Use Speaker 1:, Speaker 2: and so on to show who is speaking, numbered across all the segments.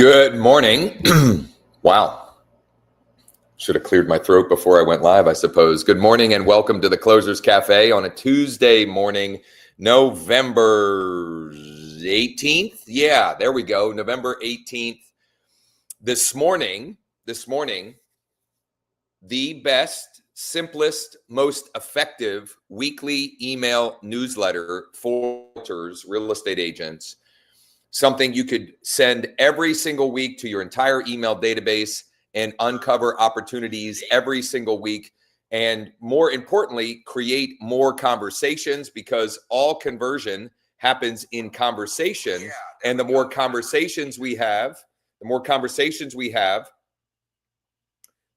Speaker 1: Good morning. Wow. Should have cleared my throat before I went live, I suppose. Good morning and welcome to the Closers Cafe on a Tuesday morning, November 18th. Yeah, there we go. November 18th. This morning, the best, simplest, most effective weekly email newsletter for realtors, real estate agents. Something you could send every single week to your entire email database and uncover opportunities every single week. And more importantly, create more conversations, because all conversion happens in conversation. And the more conversations we have, the more conversations we have,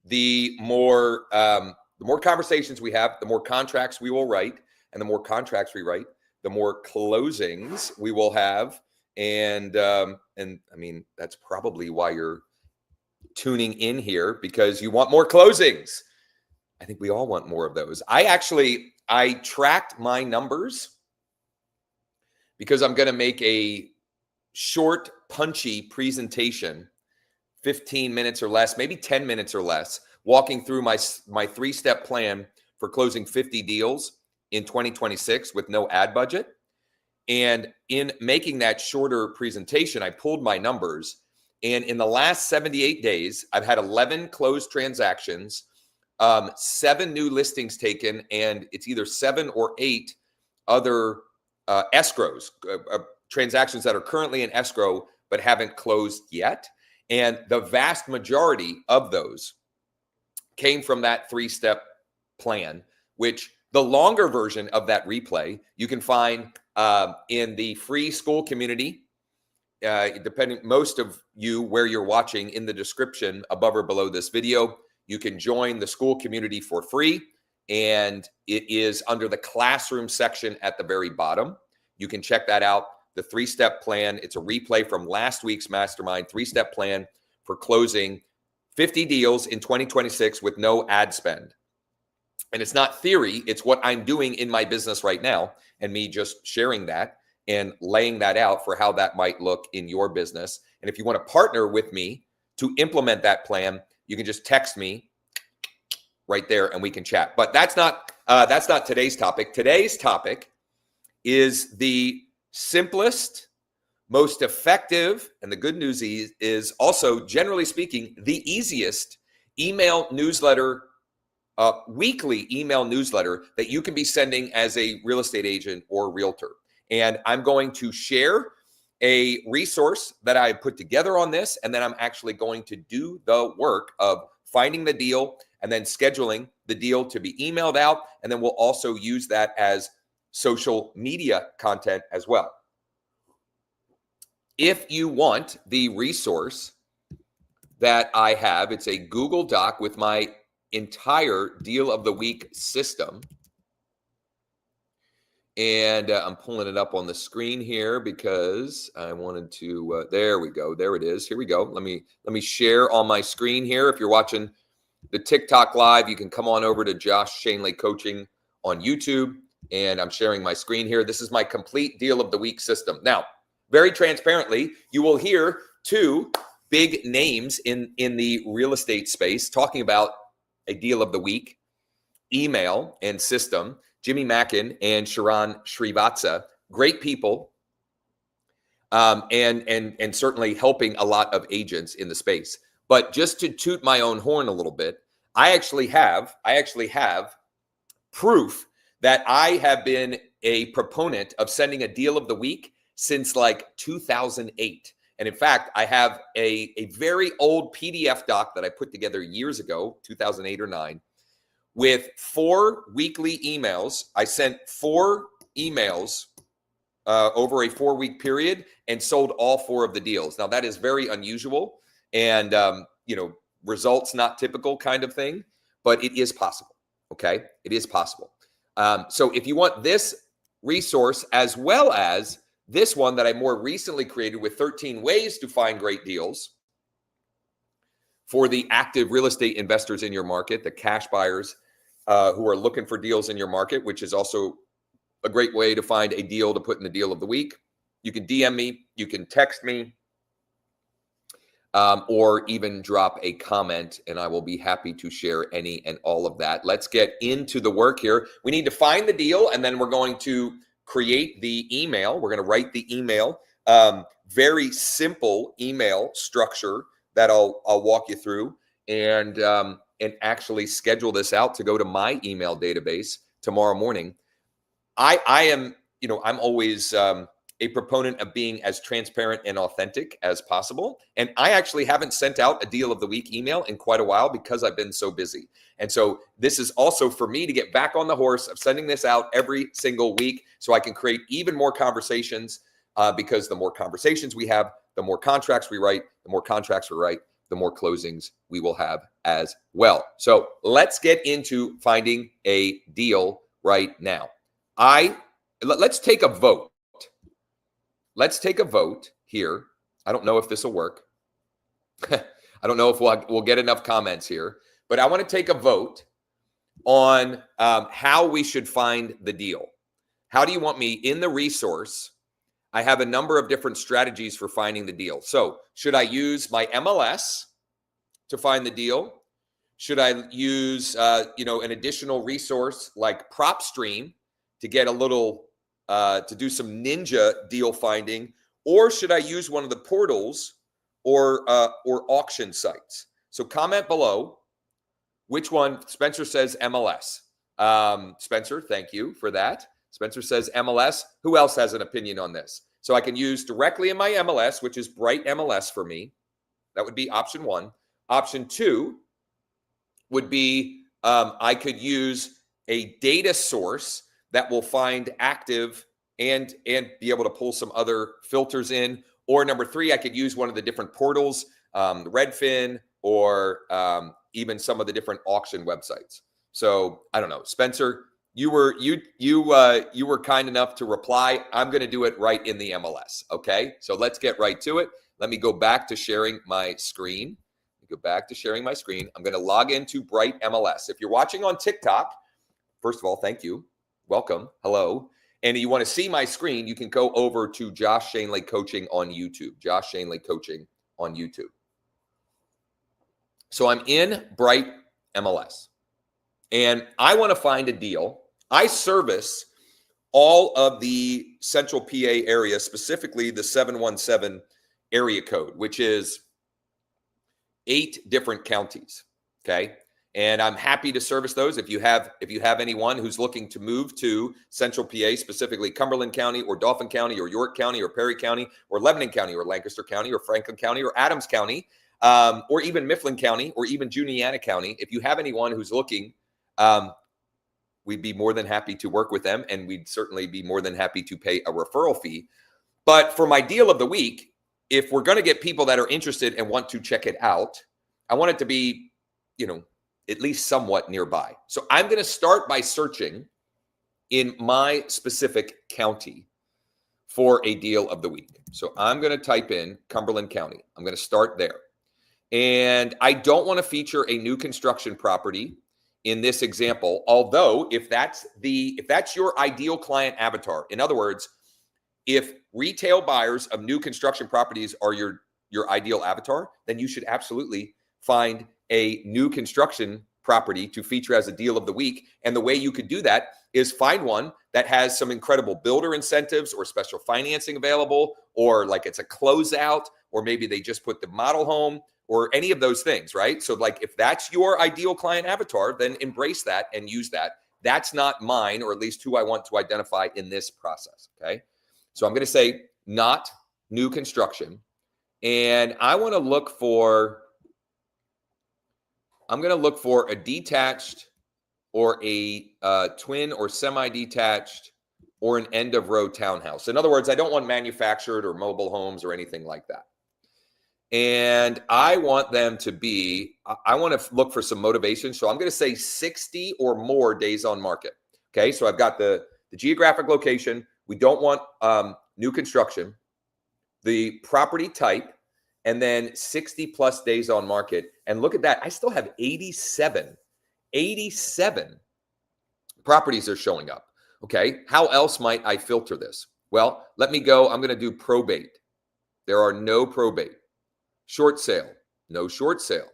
Speaker 1: the more conversations we have, the more contracts we will write. And the more contracts we write, the more closings we will have. And I mean, that's probably why you're tuning in here, because you want more closings. I think we all want more of those. I tracked my numbers because I'm going to make a short, punchy presentation, 15 minutes or less, maybe 10 minutes or less, walking through my three-step plan for closing 50 deals in 2026 with no ad budget. And in making that shorter presentation, I pulled my numbers. And in the last 78 days, I've had 11 closed transactions, 7 new listings taken, and it's either 7 or 8 other escrows, transactions that are currently in escrow but haven't closed yet. And the vast majority of those came from that three-step plan, which the longer version of that replay you can find in the free Skool community, depending most of you where you're watching, in the description above or below this video. You can join the Skool community for free, and it is under the classroom section at the very bottom. You can check that out. The three-step plan, it's a replay from last week's mastermind, three-step plan for closing 50 deals in 2026 with no ad spend. And it's not theory, it's what I'm doing in my business right now, and me just sharing that and laying that out for how that might look in your business. And if you want to partner with me to implement that plan, you can just text me right there and we can chat. But that's not today's topic. Today's topic is the simplest, most effective, and the good news is also, generally speaking, the easiest email newsletter, weekly email newsletter that you can be sending as a real estate agent or realtor. And I'm going to share a resource that I put together on this, and then I'm actually going to do the work of finding the deal and then scheduling the deal to be emailed out. And then we'll also use that as social media content as well. If you want the resource that I have, it's a Google Doc with my entire deal of the week system. And I'm pulling it up on the screen here because I wanted to, there we go. There it is. Here we go. Let me share on my screen here. If you're watching the TikTok live, you can come on over to Josh Schoenly Coaching on YouTube, and I'm sharing my screen here. This is my complete deal of the week system. Now, very transparently, you will hear two big names in the real estate space talking about a deal of the week email and system. Jimmy Mackin and Sharon Srivatsa, great people, and certainly helping a lot of agents in the space. But just to toot my own horn a little bit, I actually have proof that I have been a proponent of sending a deal of the week since like 2008. And in fact, I have a very old PDF doc that I put together years ago, 2008 or 9, with 4 weekly emails. I sent 4 emails over a 4-week period and sold all 4 of the deals. Now, that is very unusual and, results not typical kind of thing, but it is possible, okay? It is possible. So if you want this resource as well as this one that I more recently created with 13 ways to find great deals for the active real estate investors in your market, the cash buyers who are looking for deals in your market, which is also a great way to find a deal to put in the deal of the week. You can DM me, you can text me. or even drop a comment, and I will be happy to share any and all of that. Let's get into the work here. We need to find the deal, and then we're going to create the email. We're going to write the email. Very simple email structure that I'll walk you through, and actually schedule this out to go to my email database tomorrow morning. I am, I'm always a proponent of being as transparent and authentic as possible. And I actually haven't sent out a deal of the week email in quite a while because I've been so busy. And so this is also for me to get back on the horse of sending this out every single week so I can create even more conversations, because the more conversations we have, the more contracts we write, the more contracts we write, the more closings we will have as well. So let's get into finding a deal right now. Let's take a vote. Let's take a vote here. I don't know if this will work. I don't know if we'll get enough comments here, but I want to take a vote on how we should find the deal. How do you want me in the resource? I have a number of different strategies for finding the deal. So should I use my MLS to find the deal? Should I use an additional resource like PropStream to get a little to do some ninja deal finding, or should I use one of the portals or auction sites? So comment below which one. Spencer says MLS. Spencer, thank you for that. Spencer says MLS. Who else has an opinion on this? So I can use directly in my MLS, which is Bright MLS for me. That would be option one. Option two would be I could use a data source that will find active and be able to pull some other filters in. Or number three, I could use one of the different portals, Redfin, or even some of the different auction websites. So I don't know, Spencer, you were kind enough to reply. I'm going to do it right in the MLS. Okay, so let's get right to it. Let me go back to sharing my screen. I'm going to log into Bright MLS. If you're watching on TikTok, first of all, thank you. Welcome. Hello. And you want to see my screen, you can go over to Josh Schoenly Coaching on YouTube. Josh Schoenly Coaching on YouTube. So I'm in Bright MLS. And I want to find a deal. I service all of the central PA area, specifically the 717 area code, which is 8 different counties. Okay. And I'm happy to service those. If you have anyone who's looking to move to Central PA, specifically Cumberland County or Dauphin County or York County or Perry County or Lebanon County or Lancaster County or Franklin County or Adams County, or even Mifflin County or even Juniata County, if you have anyone who's looking, we'd be more than happy to work with them, and we'd certainly be more than happy to pay a referral fee. But for my deal of the week, if we're going to get people that are interested and want to check it out, I want it to be, at least somewhat nearby. So I'm going to start by searching in my specific county for a deal of the week. So I'm going to type in Cumberland County. I'm going to start there. And I don't want to feature a new construction property in this example, although if that's your ideal client avatar, in other words, if retail buyers of new construction properties are your ideal avatar, then you should absolutely find a new construction property to feature as a deal of the week. And the way you could do that is find one that has some incredible builder incentives or special financing available, or like it's a closeout, or maybe they just put the model home, or any of those things, right? So like if that's your ideal client avatar, then embrace that and use that. That's not mine, or at least who I want to identify in this process, okay? So I'm going to say not new construction. And I want to look for a detached or a twin or semi-detached or an end of row townhouse. In other words, I don't want manufactured or mobile homes or anything like that. And I want them to be, I want to look for some motivation. So I'm going to say 60 or more days on market. Okay, so I've got the geographic location. We don't want new construction, the property type, and then 60 plus days on market. And look at that. I still have 87 properties are showing up. Okay. How else might I filter this? Well, let me go. I'm going to do probate. There are no probate. Short sale. No short sale.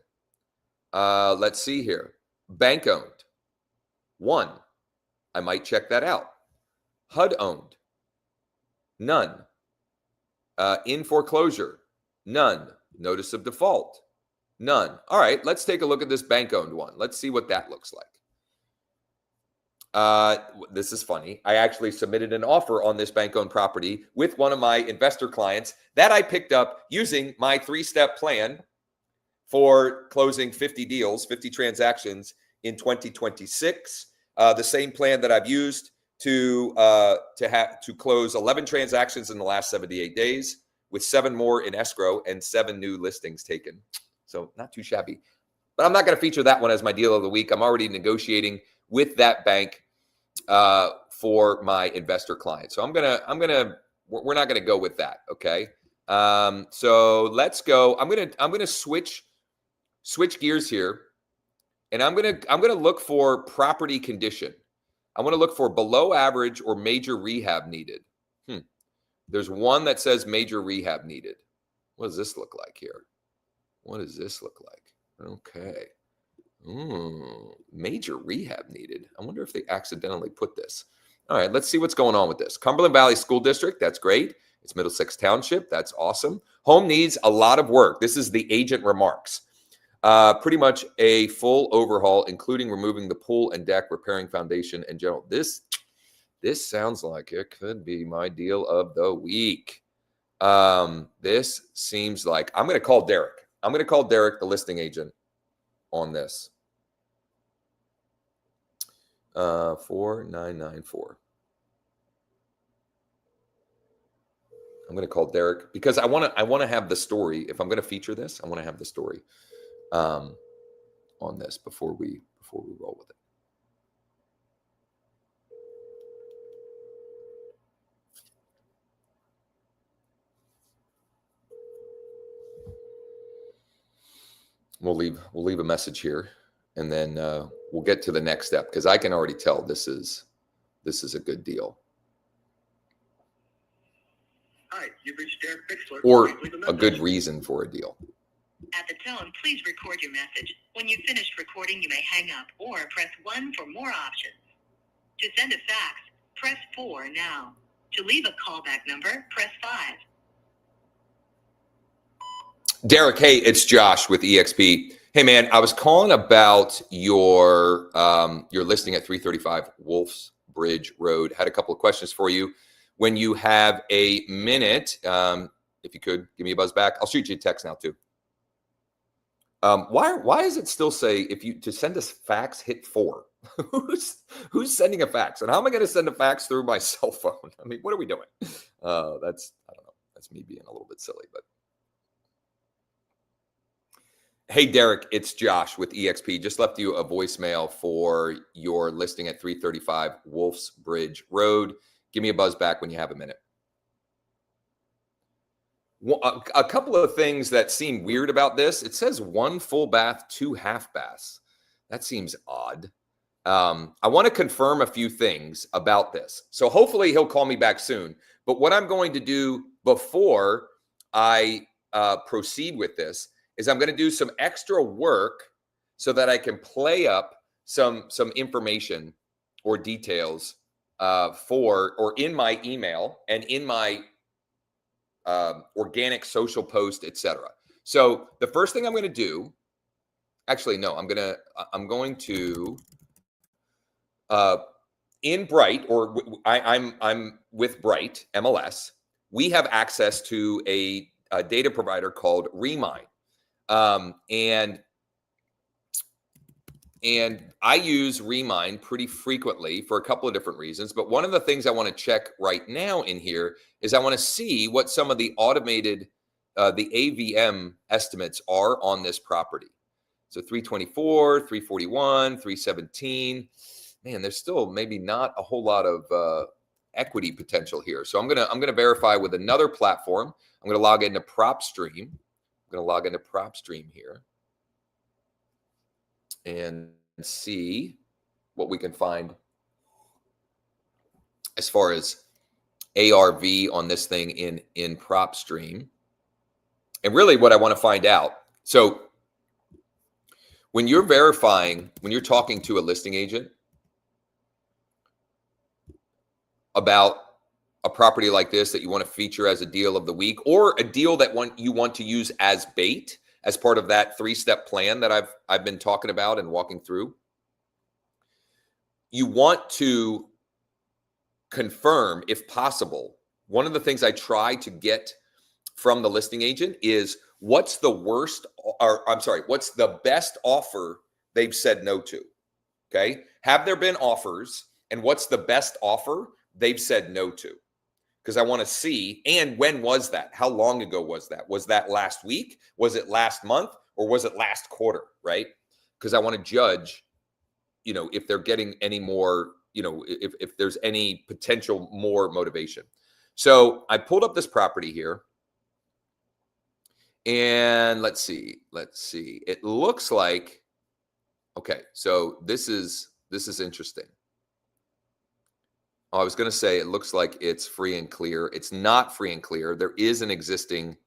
Speaker 1: Let's see here. Bank owned. 1. I might check that out. HUD owned. None. In foreclosure. None. Notice of default. None. All right, let's take a look at this bank owned one. Let's see what that looks like. This is funny. I actually submitted an offer on this bank owned property with one of my investor clients that I picked up using my 3-step plan for closing 50 deals, 50 transactions in 2026. The same plan that I've used to close 11 transactions in the last 78 days, with 7 more in escrow and 7 new listings taken. So not too shabby. But I'm not going to feature that one as my deal of the week. I'm already negotiating with that bank for my investor client. So we're not gonna go with that. Okay. So let's go. I'm gonna switch gears here, and I'm gonna look for property condition. I want to look for below average or major rehab needed. There's one that says major rehab needed. What does this look like here? What does this look like? Okay. Major rehab needed. I wonder if they accidentally put this. All right, let's see what's going on with this. Cumberland Valley School District, that's great. It's Middlesex Township, that's awesome. Home needs a lot of work. This is the agent remarks. Pretty much a full overhaul, including removing the pool and deck, repairing foundation in general. This sounds like it could be my deal of the week. This seems like I'm going to call Derek. I'm going to call Derek, the listing agent, on this. 4994. I'm going to call Derek because I want to have the story. If I'm going to feature this, I want to have the story on this before we roll with it. We'll leave a message here, and then we'll get to the next step because I can already tell this is a good deal.
Speaker 2: Hi, you've reached Derek Bixler.
Speaker 1: Or a good reason for a deal.
Speaker 3: At the tone, please record your message. When you've finished recording, you may hang up or press 1 for more options. To send a fax, press 4 now. To leave a callback number, press 5.
Speaker 1: Derek, hey, it's Josh with eXp. Hey, man, I was calling about your listing at 335 Wolf's Bridge Road. Had a couple of questions for you. When you have a minute, if you could give me a buzz back, I'll shoot you a text now too. Why does it still say to send us fax, hit 4? Who's sending a fax? And how am I going to send a fax through my cell phone? I mean, what are we doing? I don't know. That's me being a little bit silly, but. Hey, Derek, it's Josh with eXp. Just left you a voicemail for your listing at 335 Wolf's Bridge Road. Give me a buzz back when you have a minute. A couple of things that seem weird about this. It says 1 full bath, 2 half baths. That seems odd. I want to confirm a few things about this. So hopefully he'll call me back soon. But what I'm going to do before I proceed with this is I'm going to do some extra work so that I can play up some information or details in my email and in my organic social post, etc. So the first thing I'm going to do, actually, no, I'm going to in Bright, or I'm with Bright MLS. We have access to a data provider called Remine. And I use Remine pretty frequently for a couple of different reasons. But one of the things I want to check right now in here is I want to see what some of the automated, the AVM estimates are on this property. So 324, 341, 317. Man, there's still maybe not a whole lot of equity potential here. So I'm gonna verify with another platform. I'm gonna log into PropStream. I'm going to log into PropStream here and see what we can find as far as ARV on this thing in PropStream. And really what I want to find out. So when you're verifying, when you're talking to a listing agent about a property like this that you want to feature as a deal of the week, or a deal that you want to use as bait, as part of that 3-step plan that I've been talking about and walking through, you want to confirm, if possible. One of the things I try to get from the listing agent is what's the best offer they've said no to. Okay. Have there been offers, and what's the best offer they've said no to? Because I want to see, and when was that? How long ago was that? Was that last week? Was it last month? Or was it last quarter? Right? Because I want to judge, if they're getting any more, if there's any potential more motivation. So I pulled up this property here. And let's see. It looks like, okay, so this is interesting. I was going to say it looks like it's free and clear. It's not free and clear. There is an existing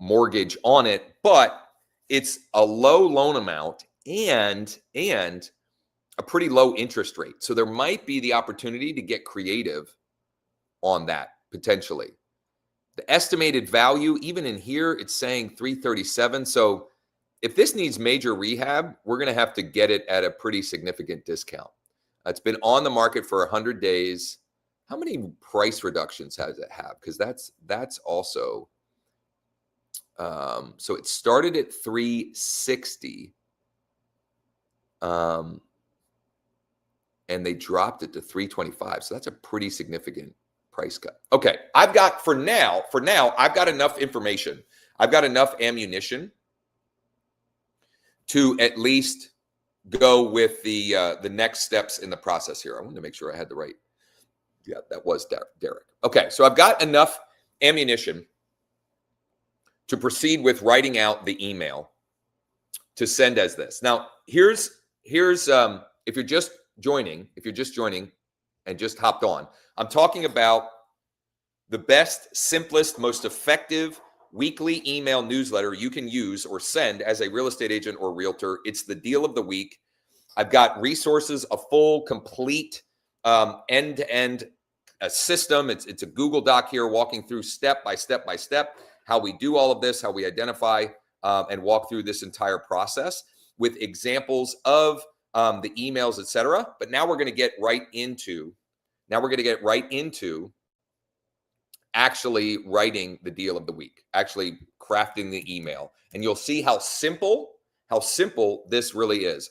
Speaker 1: mortgage on it, but it's a low loan amount and a pretty low interest rate. So there might be the opportunity to get creative on that potentially. The estimated value, even in here, it's saying 337. So if this needs major rehab, we're going to have to get it at a pretty significant discount. It's been on the market for 100 days. How many price reductions has it have? Because that's also, so it started at 360, and they dropped it to 325. So that's a pretty significant price cut. Okay, for now, I've got enough information. I've got enough ammunition to at least go with the next steps in the process here. I wanted to make sure I had the right. Yeah, that was Derek. Okay, so I've got enough ammunition to proceed with writing out the email to send as this. Now, here's if you're just joining and just hopped on, I'm talking about the best, simplest, most effective weekly email newsletter you can use or send as a real estate agent or realtor. It's the deal of the week. I've got resources, a full, complete end-to-end system. It's a Google Doc here, walking through step by step how we do all of this, how we identify and walk through this entire process with examples of the emails, etc. But now we're going to get right into actually writing the deal of the week, actually crafting the email. And you'll see how simple this really is.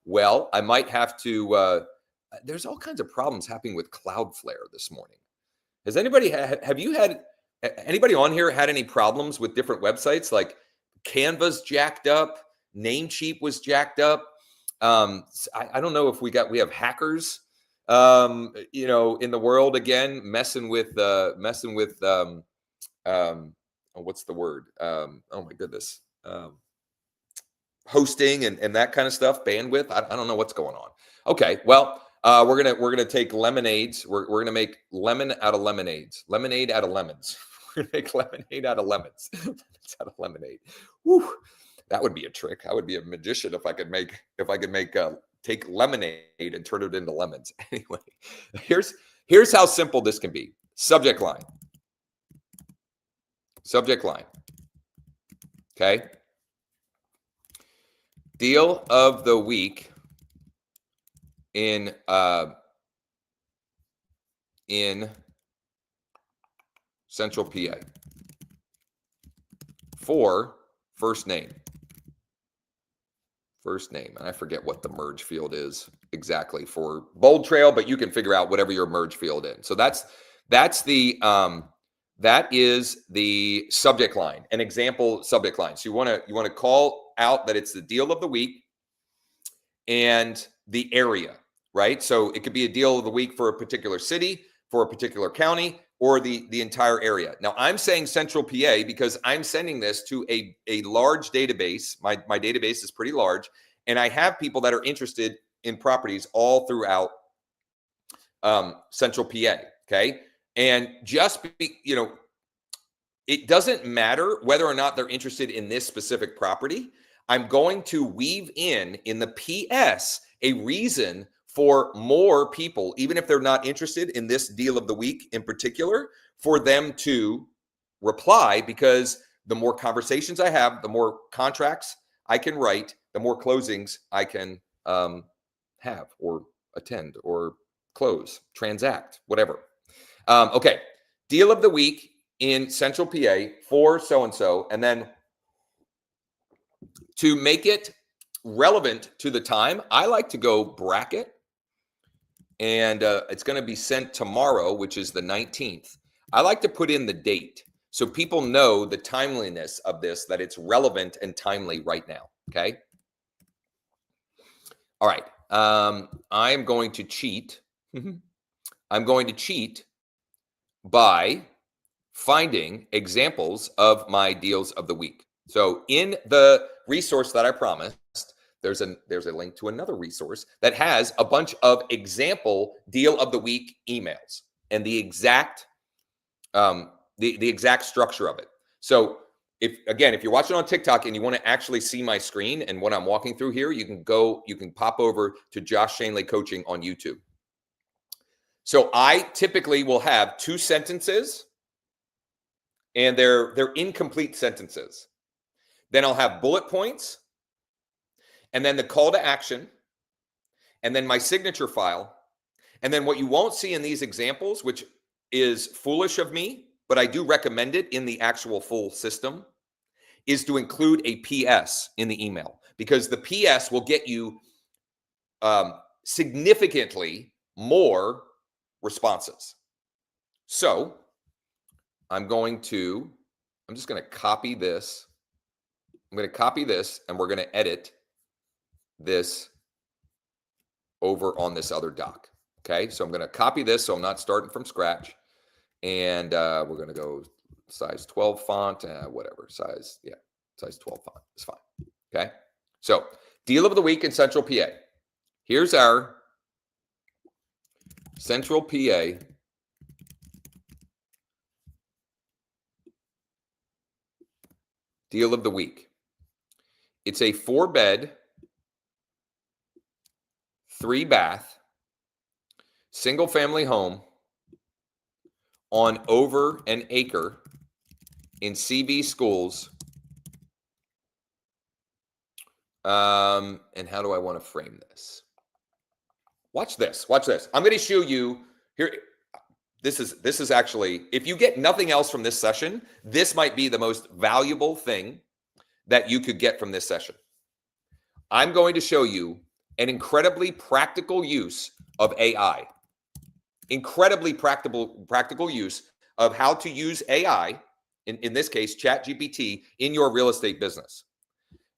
Speaker 1: Well, I might have to, there's all kinds of problems happening with Cloudflare this morning. Has anybody, anybody on here had any problems with different websites? Like Canva's jacked up, Namecheap was jacked up. I don't know if we have hackers, in the world again, messing with what's the word? Oh my goodness. Hosting and that kind of stuff, bandwidth. I don't know what's going on. Okay, well, we're gonna take lemonades. We're gonna make lemon out of lemonades, lemonade out of lemons. We're gonna make lemonade out of lemons. Lemons out of lemonade. Whew, that would be a trick. I would be a magician if I could make take lemonade and turn it into lemons. Anyway, here's how simple this can be. Subject line. Okay. Deal of the week in Central PA for first name. And I forget what the merge field is exactly for Bold Trail, but you can figure out whatever your merge field is. So that is the subject line, an example subject line. So you want to call out that it's the deal of the week and the area, right? So it could be a deal of the week for a particular city, for a particular county, or the entire area. Now I'm saying Central PA because I'm sending this to a large database. My database is pretty large, and I have people that are interested in properties all throughout Central PA. Okay. And just it doesn't matter whether or not they're interested in this specific property. I'm going to weave in the PS a reason for more people, even if they're not interested in this deal of the week in particular, for them to reply, because the more conversations I have, the more contracts I can write, the more closings I can have or attend or close, transact, whatever. Okay, deal of the week in Central PA for so-and-so, and then to make it relevant to the time, I like to go bracket, and it's going to be sent tomorrow, which is the 19th. I like to put in the date so people know the timeliness of this, that it's relevant and timely right now, okay? All right, I am going to cheat. I'm going to cheat by finding examples of my deals of the week. So in the resource that I promised, there's a link to another resource that has a bunch of example deal of the week emails and the exact the exact structure of it. So if you're watching on TikTok and you want to actually see my screen and what I'm walking through here, you can pop over to Josh Schoenly Coaching on YouTube. So I typically will have 2 sentences, and they're incomplete sentences. Then I'll have bullet points, and then the call to action, and then my signature file. And then what you won't see in these examples, which is foolish of me, but I do recommend it in the actual full system, is to include a PS in the email, because the PS will get you significantly more responses. So I'm just going to copy this. I'm going to copy this, and we're going to edit this over on this other doc. Okay, so I'm going to copy this so I'm not starting from scratch. And we're going to go size 12 font, whatever, size 12 font is fine. Okay, so deal of the week in Central PA. Here's our Central PA deal of the week. It's a 4-bed, 3-bath, single-family home on over an acre in CV Schools. And how do I want to frame this? Watch this. I'm going to show you here. This is actually, if you get nothing else from this session, this might be the most valuable thing that you could get from this session. I'm going to show you an incredibly practical use of AI. Incredibly practical use of how to use AI, in this case, ChatGPT, in your real estate business.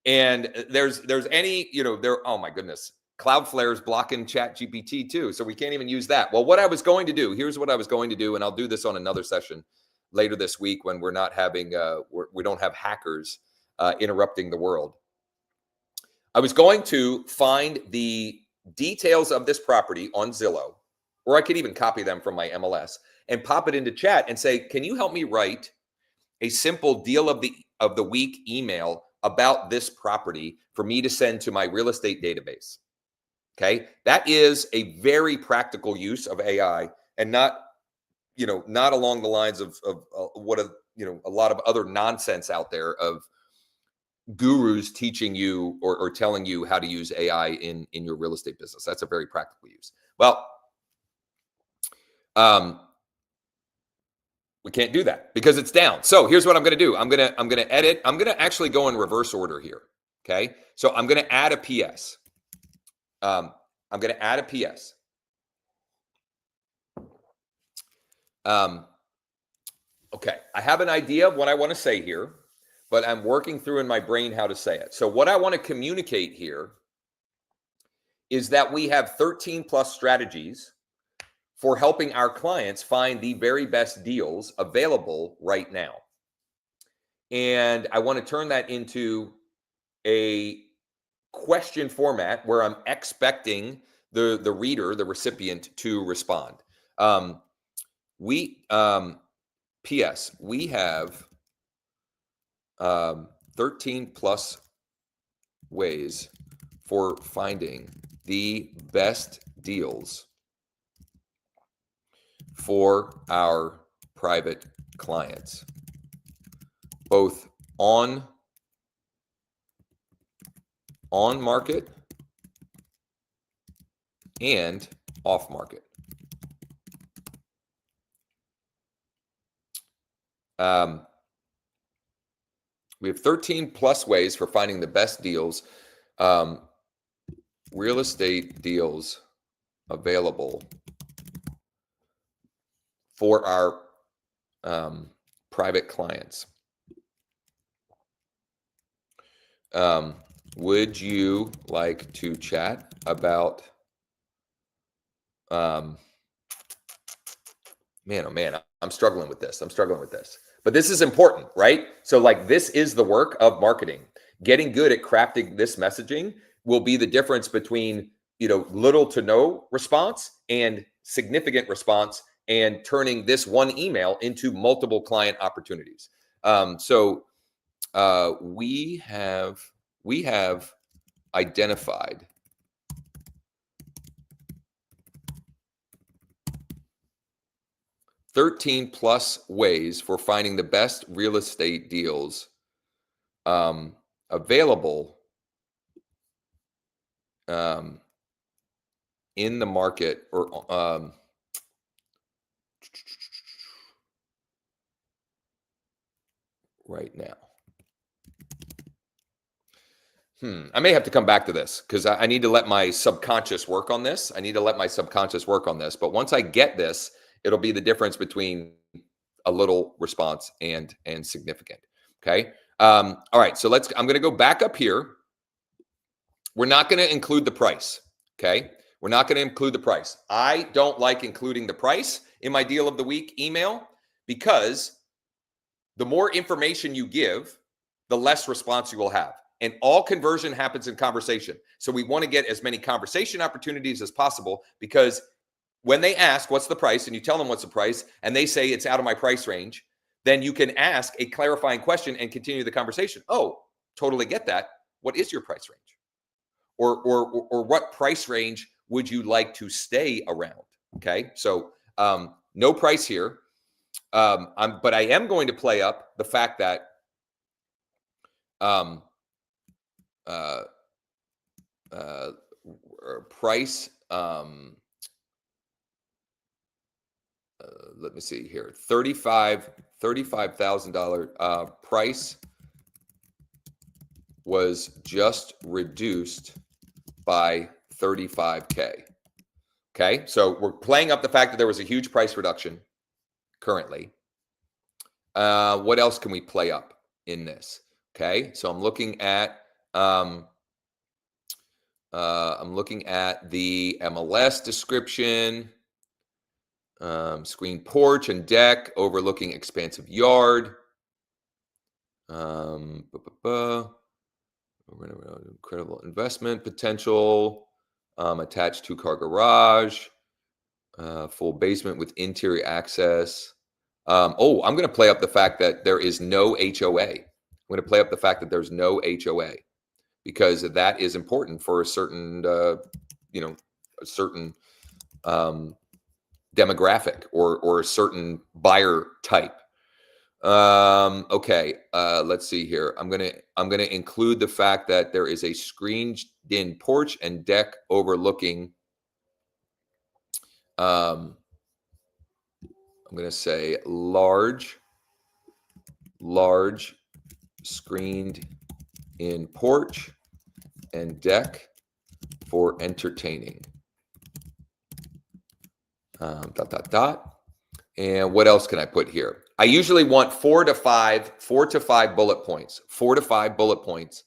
Speaker 1: And there's oh my goodness, Cloudflare's blocking ChatGPT too, so we can't even use that. Well, here's what I was going to do, and I'll do this on another session later this week when we're not having, we don't have hackers interrupting the world. I was going to find the details of this property on Zillow, or I could even copy them from my MLS and pop it into chat and say, can you help me write a simple deal of the week email about this property for me to send to my real estate database? Okay, that is a very practical use of AI, and not along the lines of what a lot of other nonsense out there of gurus teaching you or telling you how to use AI in your real estate business. That's a very practical use. Well, we can't do that because it's down. So here's what I'm going to do. I'm going to edit. I'm going to actually go in reverse order here. Okay. So I'm going to add a PS. I'm going to add a PS. Okay. I have an idea of what I want to say here, but I'm working through in my brain how to say it. So what I want to communicate here is that we have 13 plus strategies for helping our clients find the very best deals available right now. And I want to turn that into a question format where I'm expecting the reader, the recipient, to respond. PS, we have 13 plus ways for finding the best deals for our private clients, both on market and off market. We have 13 plus ways for finding the best deals, real estate deals available for our private clients. Would you like to chat about, man, oh man, I'm struggling with this. But this is important, right? So like this is the work of marketing. Getting good at crafting this messaging will be the difference between, little to no response and significant response, and turning this one email into multiple client opportunities. So we have identified 13 plus ways for finding the best real estate deals available in the market, or right now. I may have to come back to this because I need to let my subconscious work on this. But once I get this, it'll be the difference between a little response and significant. Okay. All right. So I'm going to go back up here. We're not going to include the price. Okay. We're not going to include the price. I don't like including the price in my deal of the week email, because the more information you give, the less response you will have. And all conversion happens in conversation. So we want to get as many conversation opportunities as possible, because when they ask, what's the price? And you tell them what's the price, and they say it's out of my price range, then you can ask a clarifying question and continue the conversation. Oh, totally get that. What is your price range? Or what price range would you like to stay around? Okay. So no price here. But I am going to play up the fact that price, let me see here, $35,000 price was just reduced by $35K. Okay, so we're playing up the fact that there was a huge price reduction currently. What else can we play up in this? Okay, so I'm looking at the MLS description. Screen porch and deck overlooking expansive yard. Incredible investment potential. Attached 2-car garage. Full basement with interior access. I'm going to play up the fact that there is no HOA. I'm going to play up the fact that there's no HOA, because that is important for a certain, demographic or a certain buyer type. Okay. Let's see here. I'm gonna include the fact that there is a screened-in porch and deck overlooking. I'm gonna say large screened-in porch and deck for entertaining. And what else can I put here? I usually want 4 to 5 bullet points. 4 to 5 bullet points.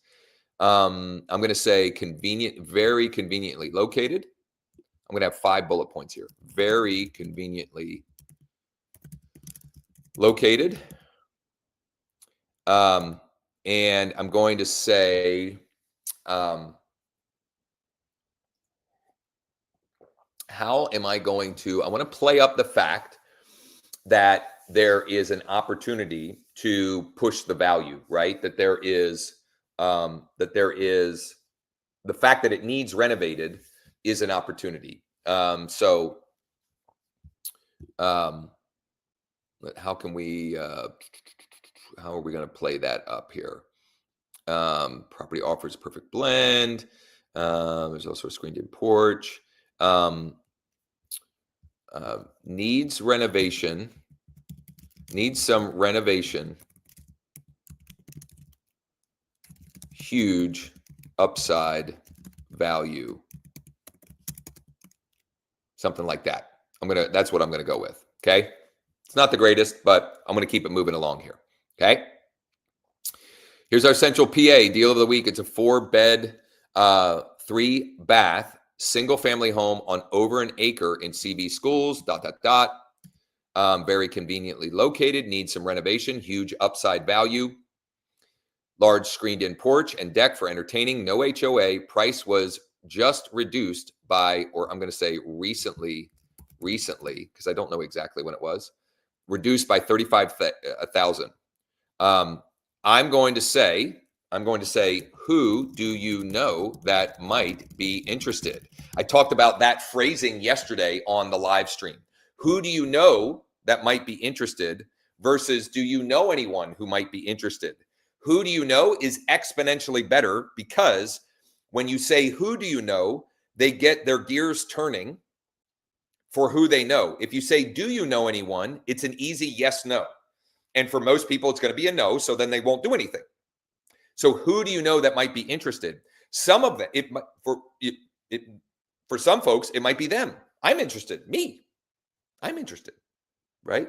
Speaker 1: I'm going to say convenient, very conveniently located. I'm going to have 5 bullet points here. Very conveniently located. And I'm going to say, how am I going to, I want to play up the fact that there is an opportunity to push the value, right? That there is the fact that it needs renovated is an opportunity. So how can we, how are we going to play that up here? Property offers a perfect blend. There's also a screened-in porch. Needs renovation. Needs some renovation. Huge upside value. Something like that. That's what I'm gonna go with. Okay. It's not the greatest, but I'm gonna keep it moving along here. Okay. Here's our Central PA deal of the week. It's a 4-bed, 3-bath, single family home on over an acre in CV Schools, ... Very conveniently located, needs some renovation, huge upside value, large screened-in porch and deck for entertaining, no HOA. Price was just reduced by, or I'm going to say recently, because I don't know exactly when it was, reduced by $35,000. I'm going to say, who do you know that might be interested? I talked about that phrasing yesterday on the live stream. Who do you know that might be interested versus do you know anyone who might be interested? Who do you know is exponentially better because when you say who do you know, they get their gears turning for who they know. If you say do you know anyone, it's an easy yes, no. And for most people, it's going to be a no, so then they won't do anything. So who do you know that might be interested? Some of them, for some folks, it might be them. I'm interested. Me. I'm interested, right?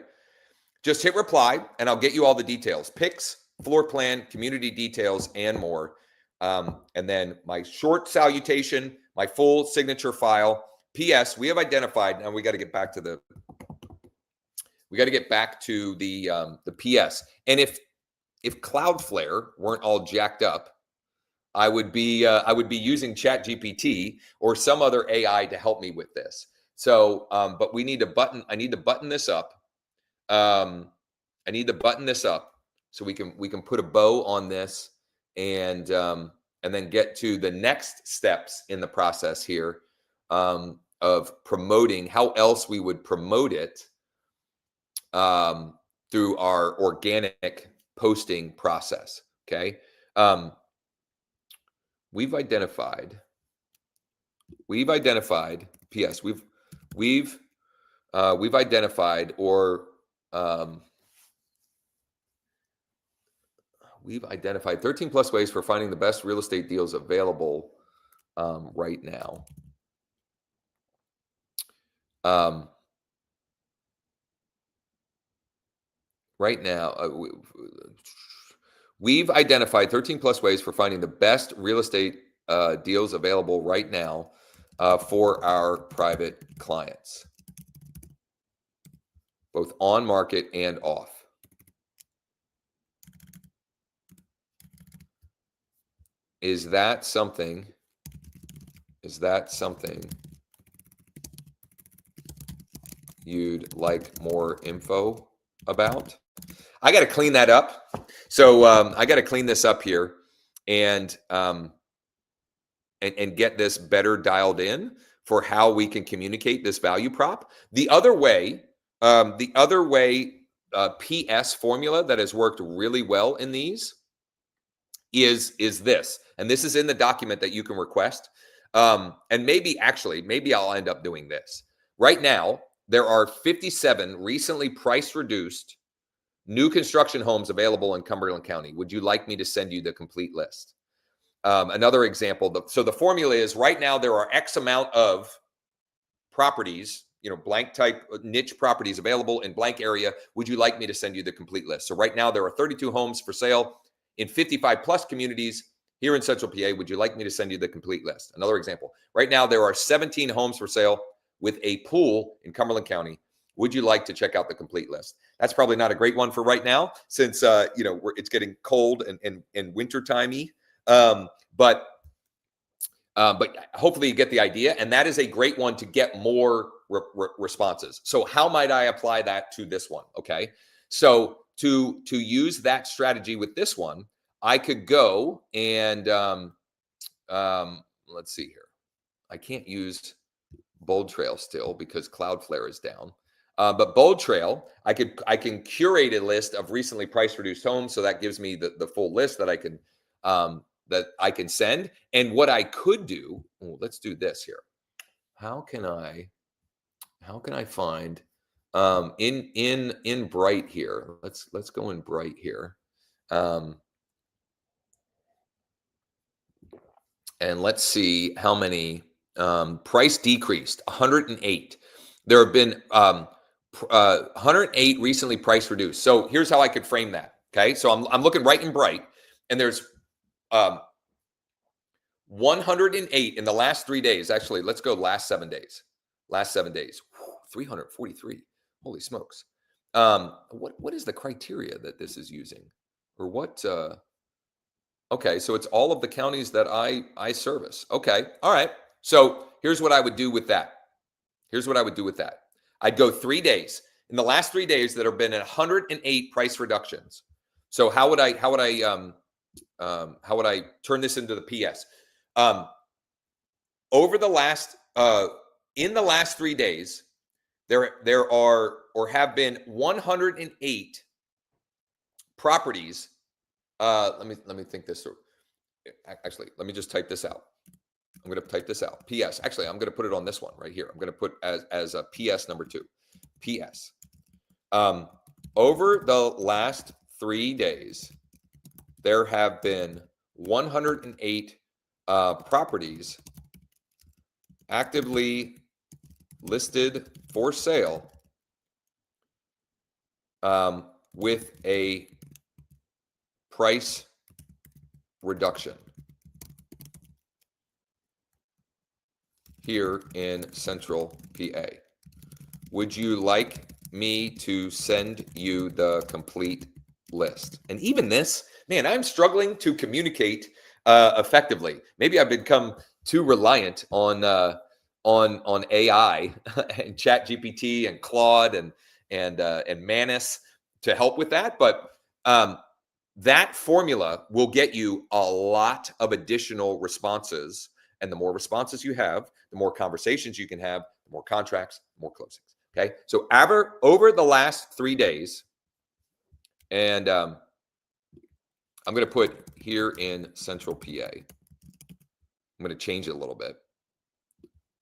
Speaker 1: Just hit reply and I'll get you all the details, pics, floor plan, community details, and more. And then my short salutation, my full signature file. P.S. We have identified, and we got to get back to the P.S. And if Cloudflare weren't all jacked up, I would be using ChatGPT or some other AI to help me with this. So, but I need to button this up. I need to button this up so we can put a bow on this and then get to the next steps in the process here of promoting how else we would promote it through our organic posting process. Okay. We've identified, P.S. We've identified we've identified 13 plus ways for finding the best real estate deals available right now. We've identified 13 plus ways for finding the best real estate deals available right now for our private clients, both on market and off. Is that something you'd like more info about? I got to clean that up. So I got to clean this up here and get this better dialed in for how we can communicate this value prop. The other way PS formula that has worked really well in these is this, and this is in the document that you can request. And maybe I'll end up doing this. Right now, there are 57 recently price reduced new construction homes available in Cumberland County. Would you like me to send you the complete list? Another example, so the formula is right now there are X amount of properties, blank type niche properties available in blank area. Would you like me to send you the complete list? So right now there are 32 homes for sale in 55 plus communities here in Central PA. Would you like me to send you the complete list? Another example, right now there are 17 homes for sale with a pool in Cumberland County. Would you like to check out the complete list? That's probably not a great one for right now since, it's getting cold and wintertimey. But hopefully you get the idea. And that is a great one to get more responses. So how might I apply that to this one? Okay. So to use that strategy with this one, I could go and let's see here. I can't use Bold Trail still because Cloudflare is down. But Bold Trail, I can curate a list of recently price reduced homes, so that gives me the full list that I can send. And what I could do, let's do this here. How can I find in Bright here? Let's go in Bright here. And let's see how many price decreased, 108. There have been 108 recently price reduced. So here's how I could frame that. Okay, so I'm looking right in Bright, and there's 108 in the last 3 days. Actually, let's go last 7 days. Last 7 days, 343. Holy smokes! What is the criteria that this is using, or what? Okay, so it's all of the counties that I service. Okay, all right. So here's what I would do with that. I'd go 3 days. In the last 3 days, there have been 108 price reductions. So how would I turn this into the PS? Over the last in the last 3 days, there are or have been 108 properties. Let me think this through. Actually, let me just type this out. I'm going to type this out. PS. Actually, I'm going to put it on this one right here. I'm going to put as a PS number 2. PS. Over the last 3 days, there have been 108 properties actively listed for sale with a price reduction here in Central PA. Would you like me to send you the complete list? And even this, man, I'm struggling to communicate effectively. Maybe I've become too reliant on AI and ChatGPT and Claude and Manus to help with that. But that formula will get you a lot of additional responses. And the more responses you have, the more conversations you can have, the more contracts, the more closings. Okay. So over the last 3 days, and I'm going to put here in Central PA. I'm going to change it a little bit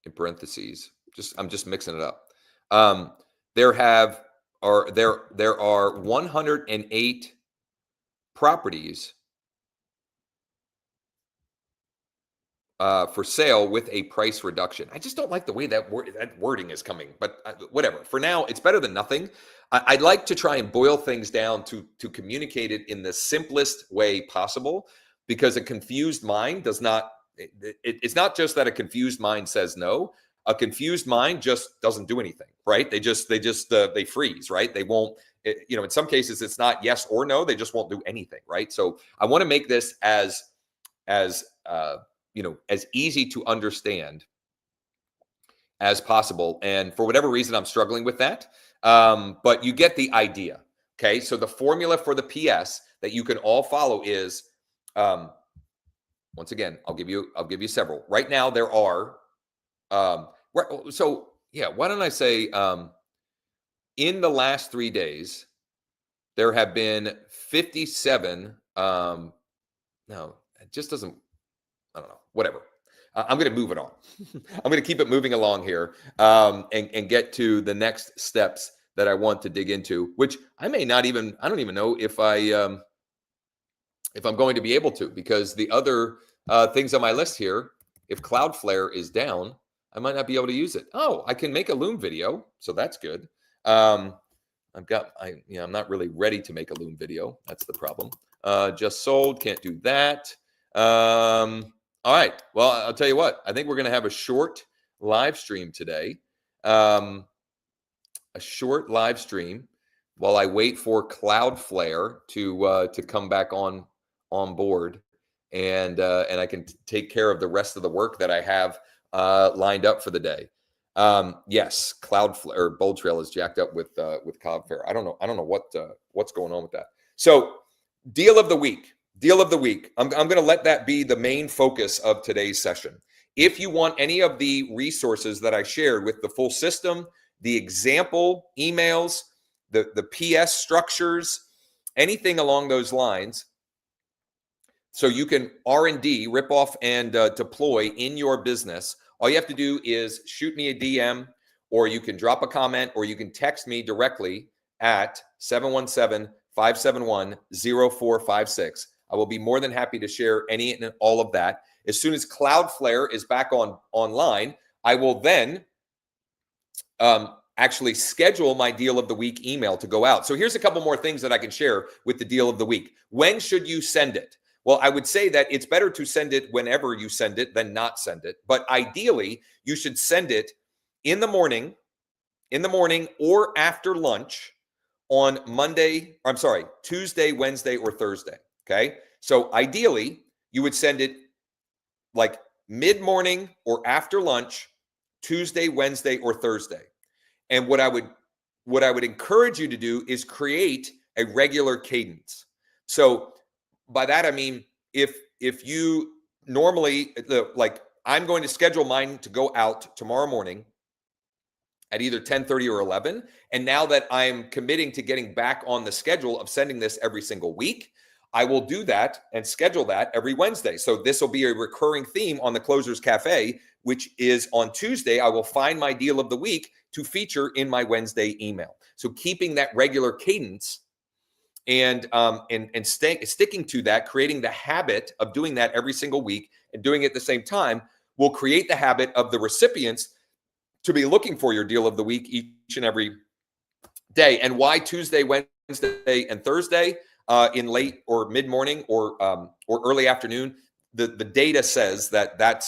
Speaker 1: in parentheses. I'm just mixing it up. There are 108 properties for sale with a price reduction. I just don't like the way that wording is coming, but whatever. For now, it's better than nothing. I'd like to try and boil things down to communicate it in the simplest way possible, because a confused mind does not. It's not just that a confused mind says no. A confused mind just doesn't do anything, right? They freeze, right? They won't. In some cases, it's not yes or no. They just won't do anything, right? So I want to make this as easy to understand as possible. And for whatever reason, I'm struggling with that. But you get the idea. Okay. So the formula for the PS that you can all follow is, once again, I'll give you several. Right now there are, why don't I say, in the last 3 days, there have been 57. No, it just doesn't, I don't know, whatever. I'm going to move it on. I'm going to keep it moving along here and get to the next steps that I want to dig into, which I don't even know if I'm going to be able to, because the other things on my list here, if Cloudflare is down, I might not be able to use it. Oh, I can make a Loom video. So that's good. I'm not really ready to make a Loom video. That's the problem. Just sold, can't do that. All right. Well, I'll tell you what, I think we're going to have a short live stream today. A short live stream while I wait for Cloudflare to come back on board, and I can take care of the rest of the work that I have lined up for the day. Yes, Cloudflare or Bold Trail is jacked up with Cloudflare. I don't know what's going on with that. So deal of the week. Deal of the week. I'm going to let that be the main focus of today's session. If you want any of the resources that I shared with the full system, the example emails, the PS structures, anything along those lines, so you can R&D, rip off and deploy in your business, all you have to do is shoot me a DM, or you can drop a comment, or you can text me directly at 717-571-0456. I will be more than happy to share any and all of that. As soon as Cloudflare is back online, I will then actually schedule my deal of the week email to go out. So here's a couple more things that I can share with the deal of the week. When should you send it? Well, I would say that it's better to send it whenever you send it than not send it. But ideally, you should send it in the morning or after lunch on Tuesday, Wednesday, or Thursday. Okay. So ideally, you would send it like mid-morning or after lunch, Tuesday, Wednesday, or Thursday. And what I would encourage you to do is create a regular cadence. So by that, I mean, if you normally, like I'm going to schedule mine to go out tomorrow morning at either 10:30 or 11. And now that I'm committing to getting back on the schedule of sending this every single week, I will do that and schedule that every Wednesday. So this will be a recurring theme on the Closers Cafe, which is on Tuesday, I will find my deal of the week to feature in my Wednesday email. So keeping that regular cadence and sticking to that, creating the habit of doing that every single week and doing it at the same time will create the habit of the recipients to be looking for your deal of the week each and every day. And why Tuesday, Wednesday, and Thursday in late or mid-morning or early afternoon? The data says that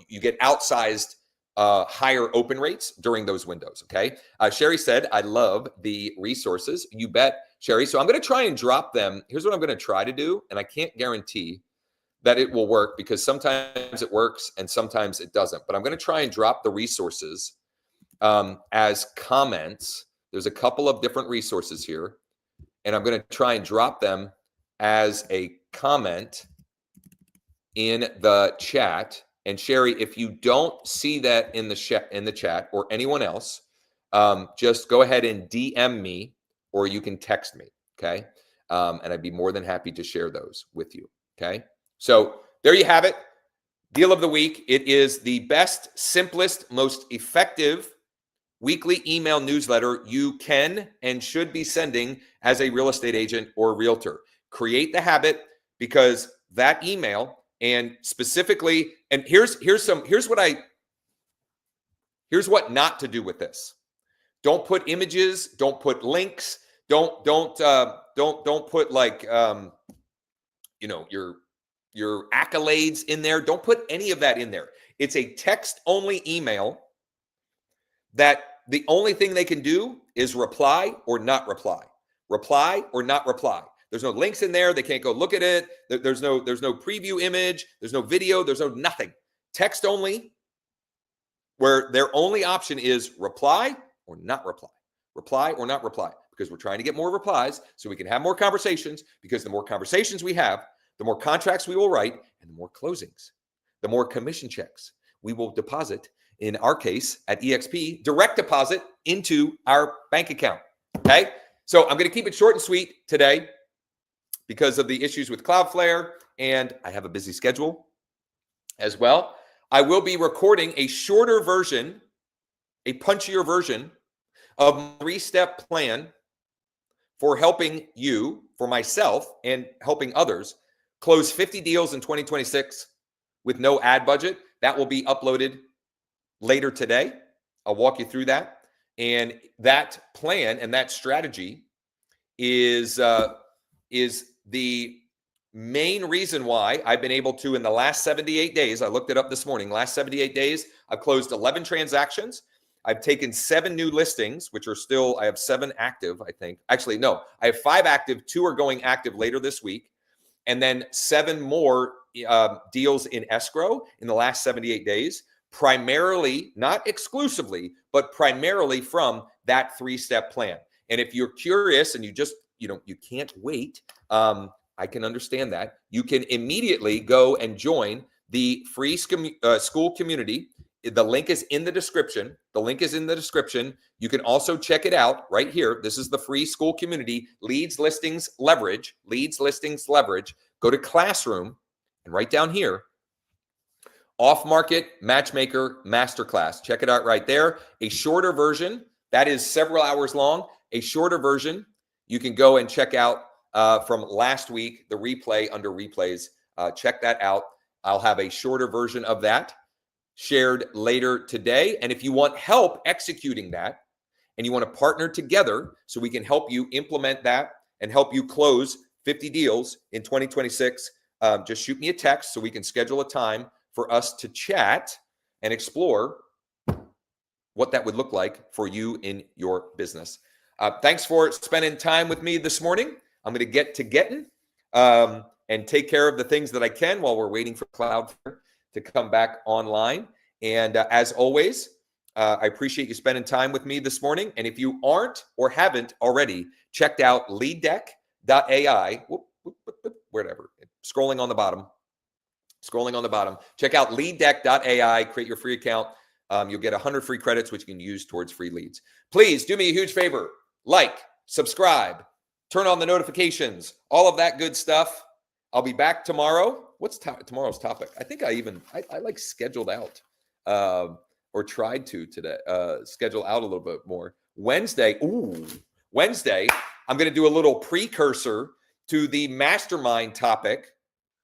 Speaker 1: you get outsized higher open rates during those windows. Okay. Sherry said, I love the resources. You bet, Sherry. So I'm going to try and drop them. Here's what I'm going to try to do. And I can't guarantee that it will work because sometimes it works and sometimes it doesn't. But I'm going to try and drop the resources as comments. There's a couple of different resources here. And I'm going to try and drop them as a comment in the chat. And Sherry, if you don't see that in the chat or anyone else, just go ahead and DM me or you can text me, okay? And I'd be more than happy to share those with you, okay? So there you have it. Deal of the week. It is the best, simplest, most effective weekly email newsletter you can and should be sending as a real estate agent or realtor. Create the habit, because that email, and specifically, and here's what not to do with this. Don't put images, don't put links, don't put like your accolades in there. Don't put any of that in there. It's a text only email that the only thing they can do is reply or not reply. Reply or not reply. There's no links in there. They can't go look at it. There's no preview image. There's no video. There's no nothing. Text only, where their only option is reply or not reply. Reply or not reply, because we're trying to get more replies so we can have more conversations, because the more conversations we have, the more contracts we will write, and the more closings, the more commission checks we will deposit, in our case at EXP, direct deposit into our bank account. Okay. So I'm going to keep it short and sweet today because of the issues with Cloudflare, and I have a busy schedule as well. I will be recording a shorter version, a punchier version of my 3-step plan for helping you, for myself, and helping others close 50 deals in 2026 with no ad budget. That will be uploaded later today. I'll walk you through that. And that plan and that strategy is the main reason why I've been able to, in the last 78 days, I looked it up this morning, last 78 days, I've closed 11 transactions. I've taken 7 new listings, which are still, I have 7 active, I think. Actually, no, I have 5 active. 2 are going active later this week. And then 7 more deals in escrow in the last 78 days. primarily, not exclusively, but primarily from that 3-step plan. And if you're curious and you just, you can't wait, I can understand that. You can immediately go and join the free Skool community. The link is in the description. The link is in the description. You can also check it out right here. This is the free Skool community, Leads, Listings, Leverage. Leads, Listings, Leverage. Go to Classroom, and right down here, Off-Market Matchmaker Masterclass. Check it out right there. A shorter version, that is several hours long. A shorter version, you can go and check out from last week, the replay under replays. Check that out. I'll have a shorter version of that shared later today. And if you want help executing that, and you want to partner together so we can help you implement that and help you close 50 deals in 2026, just shoot me a text so we can schedule a time for us to chat and explore what that would look like for you in your business. Thanks for spending time with me this morning. I'm going to get to getting and take care of the things that I can while we're waiting for Cloudflare to come back online. And as always, I appreciate you spending time with me this morning. And if you aren't or haven't already checked out leaddeck.ai, whatever, scrolling on the bottom, check out leaddeck.ai, create your free account. You'll get 100 free credits, which you can use towards free leads. Please do me a huge favor. Like, subscribe, turn on the notifications, all of that good stuff. I'll be back tomorrow. What's tomorrow's topic? I think I like scheduled out or tried to today, schedule out a little bit more. Wednesday, I'm going to do a little precursor to the mastermind topic,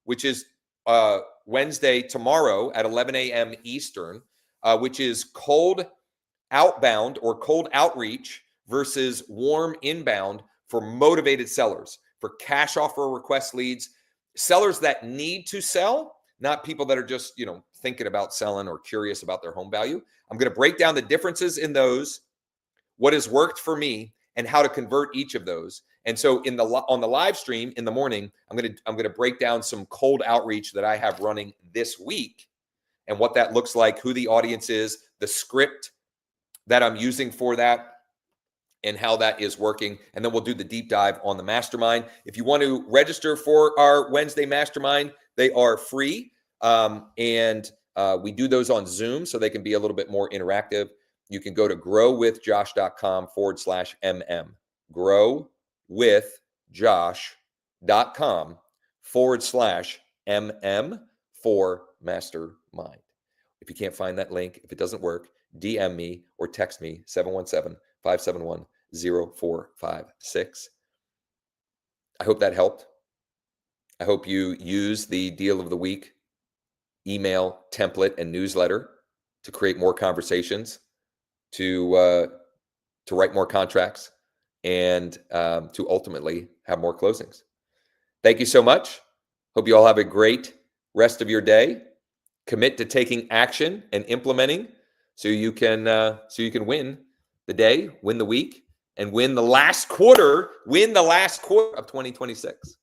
Speaker 1: which is Wednesday tomorrow at 11 a.m. Eastern, which is cold outbound or cold outreach versus warm inbound for motivated sellers, for cash offer request leads, sellers that need to sell, not people that are just, thinking about selling or curious about their home value. I'm going to break down the differences in those, what has worked for me, and how to convert each of those. And so on the live stream in the morning, I'm going to break down some cold outreach that I have running this week and what that looks like, who the audience is, the script that I'm using for that, and how that is working. And then we'll do the deep dive on the mastermind. If you want to register for our Wednesday mastermind, they are free. And we do those on Zoom so they can be a little bit more interactive. You can go to growwithjosh.com/MM. growwithjosh.com/MM for mastermind. If you can't find that link, if it doesn't work, DM me or text me 717-571-0456. I hope that helped. I hope you use the deal of the week email template and newsletter to create more conversations, to write more contracts, and to ultimately have more closings. Thank you so much. Hope you all have a great rest of your day. Commit to taking action and implementing so you can win the day, win the week, and win the last quarter of 2026.